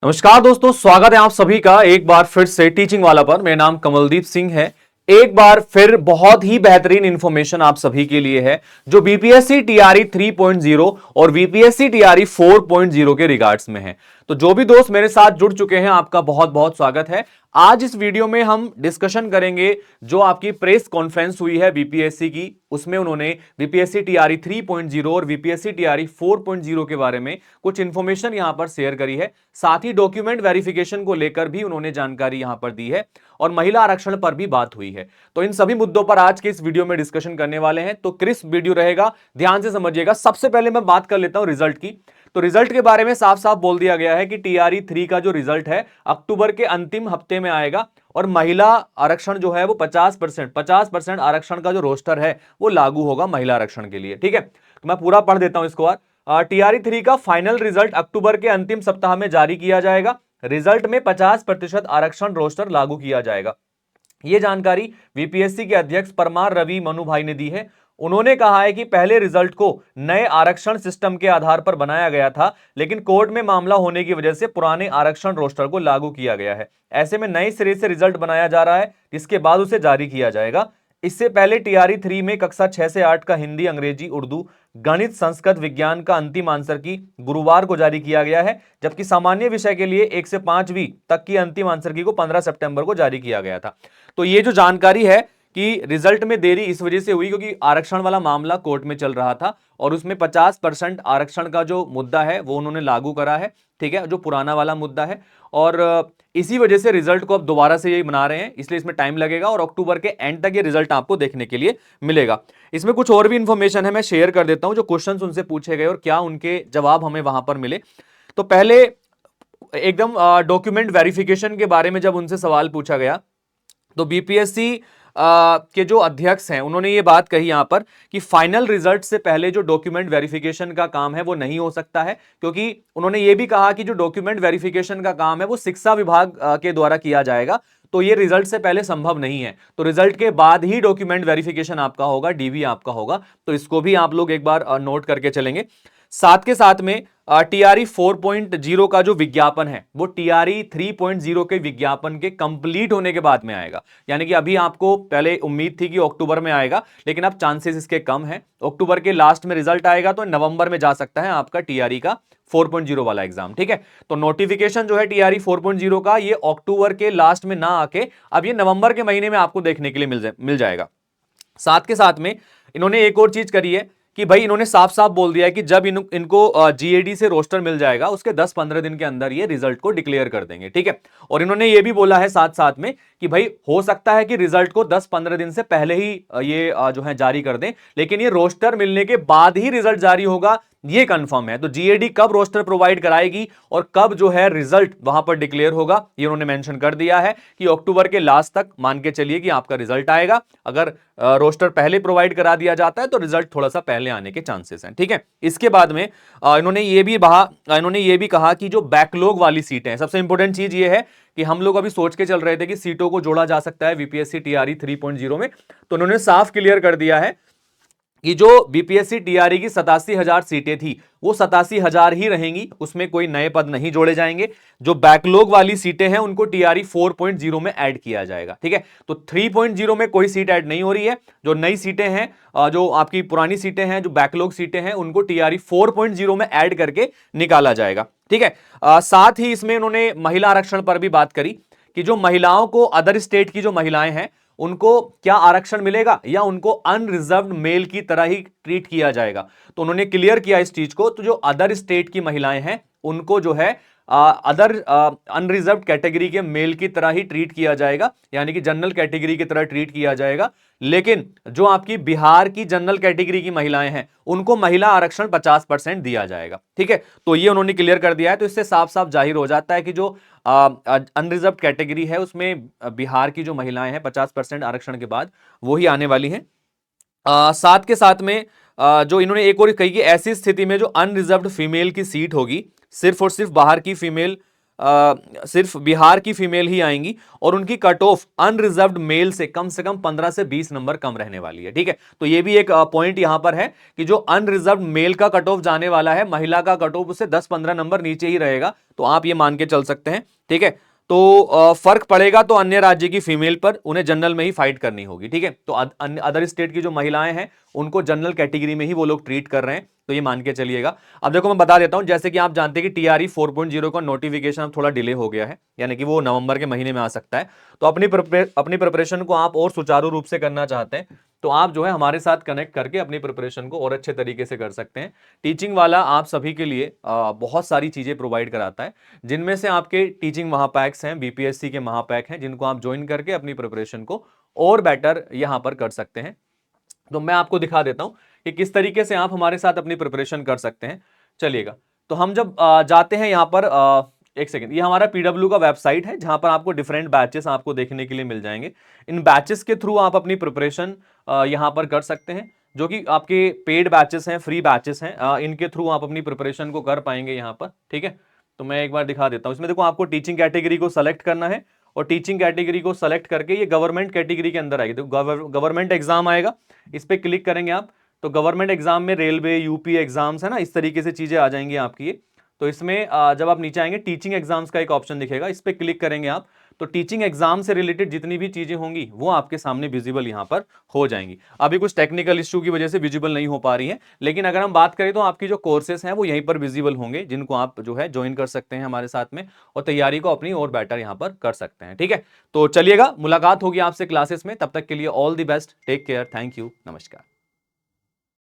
नमस्कार दोस्तों, स्वागत है आप सभी का एक बार फिर से टीचिंग वाला पर। मेरा नाम कमलदीप सिंह है। एक बार फिर बहुत ही बेहतरीन इंफॉर्मेशन आप सभी के लिए है जो बीपीएससी टीआरई 3.0 और बीपीएससी टीआरई 4.0 के रिगार्ड्स में है। तो जो भी दोस्त मेरे साथ जुड़ चुके हैं, आपका बहुत बहुत स्वागत है। आज इस वीडियो में हम डिस्कशन करेंगे जो आपकी प्रेस कॉन्फ्रेंस हुई है बीपीएससी की, उसमें उन्होंने बीपीएससी टीआरई 3.0 और बीपीएससी टीआरई 4.0 के बारे में कुछ इंफॉर्मेशन यहां पर शेयर करी है। साथ ही डॉक्यूमेंट वेरिफिकेशन को लेकर भी उन्होंने जानकारी यहां पर दी है और महिला आरक्षण पर भी बात हुई है। तो इन सभी मुद्दों पर आज के इस वीडियो में डिस्कशन करने वाले हैं। तो क्रिस्प वीडियो रहेगा, ध्यान से समझिएगा। सबसे पहले मैं बात कर लेता हूं रिजल्ट की। तो रिजल्ट के बारे में साफ साफ बोल दिया गया है कि टीआरई 3 का जो रिजल्ट है अक्टूबर के अंतिम हफ्ते में आएगा और महिला आरक्षण जो है वो 50% आरक्षण का जो रोस्टर है वो लागू होगा महिला आरक्षण के लिए। ठीक है, तो मैं पूरा पढ़ देता हूं इसको। टीआरई 3 का फाइनल रिजल्ट अक्टूबर के अंतिम सप्ताह में जारी किया जाएगा। रिजल्ट में 50% आरक्षण रोस्टर लागू किया जाएगा। यह जानकारी बीपीएससी के अध्यक्ष परमार रवि मनु भाई ने दी है। उन्होंने कहा है कि पहले रिजल्ट को नए आरक्षण सिस्टम के आधार पर बनाया गया था, लेकिन कोर्ट में मामला होने की वजह से पुराने आरक्षण रोस्टर को लागू किया गया है। ऐसे में नए सिरे से रिजल्ट बनाया जा रहा है, जिसके बाद उसे जारी किया जाएगा। इससे पहले टीआरई 3 में कक्षा 6 से 8 का हिंदी, अंग्रेजी, उर्दू, गणित, संस्कृत, विज्ञान का अंतिम आंसर की गुरुवार को जारी किया गया है, जबकि सामान्य विषय के लिए 1 से 5वीं तक की अंतिम आंसर की को 15 सितंबर को जारी किया गया था। तो ये जो जानकारी है कि रिजल्ट में देरी इस वजह से हुई क्योंकि आरक्षण वाला मामला कोर्ट में चल रहा था और उसमें 50% आरक्षण का जो मुद्दा है वो उन्होंने लागू करा है। ठीक है, जो पुराना वाला मुद्दा है, और इसी वजह से रिजल्ट को अब दोबारा से यही बना रहे हैं, इसलिए इसमें टाइम लगेगा और अक्टूबर के एंड तक ये रिजल्ट आपको देखने के लिए मिलेगा। इसमें कुछ और भी इंफॉर्मेशन है, मैं शेयर कर देता हूं जो क्वेश्चंस उनसे पूछे गए और क्या उनके जवाब हमें वहां पर मिले। तो पहले एकदम डॉक्यूमेंट वेरिफिकेशन के बारे में जब उनसे सवाल पूछा गया तो बीपीएससी के जो अध्यक्ष हैं उन्होंने ये बात कही यहां पर कि फाइनल रिजल्ट से पहले जो डॉक्यूमेंट वेरिफिकेशन का काम है वो नहीं हो सकता है, क्योंकि उन्होंने ये भी कहा कि जो डॉक्यूमेंट वेरिफिकेशन का काम है वो शिक्षा विभाग के द्वारा किया जाएगा, तो ये रिजल्ट से पहले संभव नहीं है। तो रिजल्ट के बाद ही डॉक्यूमेंट वेरिफिकेशन आपका होगा, डीवी आपका होगा। तो इसको भी आप लोग एक बार नोट करके चलेंगे। साथ के साथ में टीआरई 4.0 का जो विज्ञापन है वो टीआरई 3.0 के विज्ञापन के कंप्लीट होने के बाद में आएगा। यानी कि अभी आपको पहले उम्मीद थी कि अक्टूबर में आएगा, लेकिन अब चांसेस इसके कम है। अक्टूबर के लास्ट में रिजल्ट आएगा तो नवंबर में जा सकता है आपका टीआरई का 4.0 वाला एग्जाम। ठीक है, तो नोटिफिकेशन जो है टीआरई 4.0 का ये अक्टूबर के लास्ट में ना आके अब ये नवंबर के महीने में आपको देखने के लिए मिल जाएगा। साथ के साथ में इन्होंने एक और चीज करी है कि भाई इन्होंने साफ साफ बोल दिया है कि जब इनको जीएडी से रोस्टर मिल जाएगा उसके 10-15 दिन के अंदर ये रिजल्ट को डिक्लेयर कर देंगे। ठीक है, और इन्होंने ये भी बोला है साथ साथ में कि भाई हो सकता है कि रिजल्ट को 10-15 दिन से पहले ही ये जो है जारी कर दें, लेकिन ये रोस्टर मिलने के बाद ही रिजल्ट जारी होगा, ये कंफर्म है। तो जीएडी कब रोस्टर प्रोवाइड कराएगी और कब जो है रिजल्ट वहां पर डिक्लेयर होगा, ये उन्होंने मेंशन कर दिया है कि अक्टूबर के लास्ट तक मान के चलिए कि आपका रिजल्ट आएगा। अगर रोस्टर पहले प्रोवाइड करा दिया जाता है तो रिजल्ट थोड़ा सा पहले आने के चांसेस हैं। ठीक है, इसके बाद में इन्होंने ये भी कहा कि जो बैकलॉग वाली सीटें हैं, सबसे इंपॉर्टेंट चीज ये है कि हम लोग अभी सोच के चल रहे थे कि सीटों को जोड़ा जा सकता है बीपीएससी टीआरई 3.0 में, तो उन्होंने साफ क्लियर कर दिया है कि जो बीपीएससी टीआरई की 87,000 सीटें थी वो 87,000 ही रहेंगी, उसमें कोई नए पद नहीं जोड़े जाएंगे। जो बैकलॉग वाली सीटें हैं उनको टीआरई 4.0 में ऐड किया जाएगा। ठीक है, तो 3.0 में कोई सीट ऐड नहीं हो रही है। जो नई सीटें हैं, जो आपकी पुरानी सीटें हैं, जो बैकलॉग सीटें हैं, उनको टीआरई 4.0 में ऐड करके निकाला जाएगा। ठीक है, साथ ही इसमें उन्होंने महिला आरक्षण पर भी बात करी कि जो महिलाओं को, अदर स्टेट की जो महिलाएं हैं उनको क्या आरक्षण मिलेगा या उनको अनरिजर्व्ड मेल की तरह ही ट्रीट किया जाएगा। तो उन्होंने क्लियर किया इस चीज को। तो जो अदर स्टेट की महिलाएं हैं उनको जो है अदर अनरिजर्व्ड कैटेगरी के मेल की तरह ही ट्रीट किया जाएगा, यानी कि जनरल कैटेगरी की तरह ट्रीट किया जाएगा। लेकिन जो आपकी बिहार की जनरल कैटेगरी की महिलाएं हैं उनको महिला आरक्षण 50% दिया जाएगा। ठीक है, तो ये उन्होंने क्लियर कर दिया है। तो इससे साफ साफ जाहिर हो जाता है कि जो अनरिजर्व्ड कैटेगरी है उसमें बिहार की जो महिलाएं हैं 50% आरक्षण के बाद वो ही आने वाली हैं। साथ के साथ में जो इन्होंने एक और कही कि ऐसी स्थिति में जो अनरिजर्व्ड फीमेल की सीट होगी, सिर्फ और सिर्फ बाहर की फीमेल सिर्फ बिहार की फीमेल ही आएंगी और उनकी कट ऑफ अनरिजर्व्ड मेल से कम 15 से 20 नंबर कम रहने वाली है। ठीक है, तो ये भी एक पॉइंट यहां पर है कि जो अनरिजर्व्ड मेल का कट ऑफ जाने वाला है, महिला का कट ऑफ उससे 10-15 नंबर नीचे ही रहेगा, तो आप ये मान के चल सकते हैं। ठीक है, तो फर्क पड़ेगा तो अन्य राज्य की फीमेल पर उन्हें जनरल में ही फाइट करनी होगी। ठीक है, तो अदर स्टेट की जो महिलाएं हैं उनको जनरल कैटेगरी में ही वो लोग ट्रीट कर रहे हैं, तो ये मान के चलिएगा। अब देखो मैं बता देता हूं, जैसे कि आप जानते हैं कि टीआरई 4.0 का नोटिफिकेशन अब थोड़ा डिले हो गया है, यानी कि वो नवंबर के महीने में आ सकता है। तो अपनी प्रिपरेशन को आप और सुचारू रूप से करना चाहते हैं तो आप जो है हमारे साथ कनेक्ट करके अपनी प्रिपरेशन को और अच्छे तरीके से कर सकते हैं। टीचिंग वाला आप सभी के लिए बहुत सारी चीजें प्रोवाइड कराता है, जिनमें से आपके टीचिंग महापैक्स हैं, बीपीएससी के महापैक हैं, जिनको आप ज्वाइन करके अपनी प्रिपरेशन को और बेटर यहां पर कर सकते हैं। तो मैं आपको दिखा देता हूं कि किस तरीके से आप हमारे साथ अपनी प्रिपरेशन कर सकते हैं। चलिएगा, तो हम जब जाते हैं यहां पर, एक सेकेंड, ये हमारा पीडब्ल्यू का वेबसाइट है जहां पर आपको डिफरेंट बैचेस आपको देखने के लिए मिल जाएंगे। इन बैचेस के थ्रू आप अपनी प्रिपरेशन यहां पर कर सकते हैं, जो कि आपके पेड बैचेस हैं, फ्री बैचेस हैं, इनके थ्रू आप अपनी प्रिपरेशन को कर पाएंगे यहां पर। ठीक है, तो मैं एक बार दिखा देता हूं। इसमें देखो आपको टीचिंग कैटेगरी को सेलेक्ट करना है और टीचिंग कैटेगरी को सेलेक्ट करके ये गवर्नमेंट कैटेगरी के अंदर आएगी। तो गवर्नमेंट एग्जाम आएगा, इस पर क्लिक करेंगे आप तो गवर्नमेंट एग्जाम में रेलवे, यूपी एग्जाम्स है ना, इस तरीके से चीजें आ जाएंगी आपकी ये। तो इसमें जब आप नीचे आएंगे टीचिंग एग्जाम्स का एक ऑप्शन दिखेगा, इस पर क्लिक करेंगे आप तो टीचिंग एग्जाम से रिलेटेड जितनी भी चीजें होंगी वो आपके सामने विजिबल यहां पर हो जाएंगी। अभी कुछ टेक्निकल इश्यू की वजह से विजिबल नहीं हो पा रही है, लेकिन अगर हम बात करें तो आपकी जो कोर्सेस हैं वो यहीं पर विजिबल होंगे, जिनको आप जो है ज्वाइन कर सकते हैं हमारे साथ में और तैयारी को अपनी और बेटर यहां पर कर सकते हैं। ठीक है, तो चलिएगा, मुलाकात होगी आपसे क्लासेस में, तब तक के लिए all the best, take care, thank you, नमस्कार।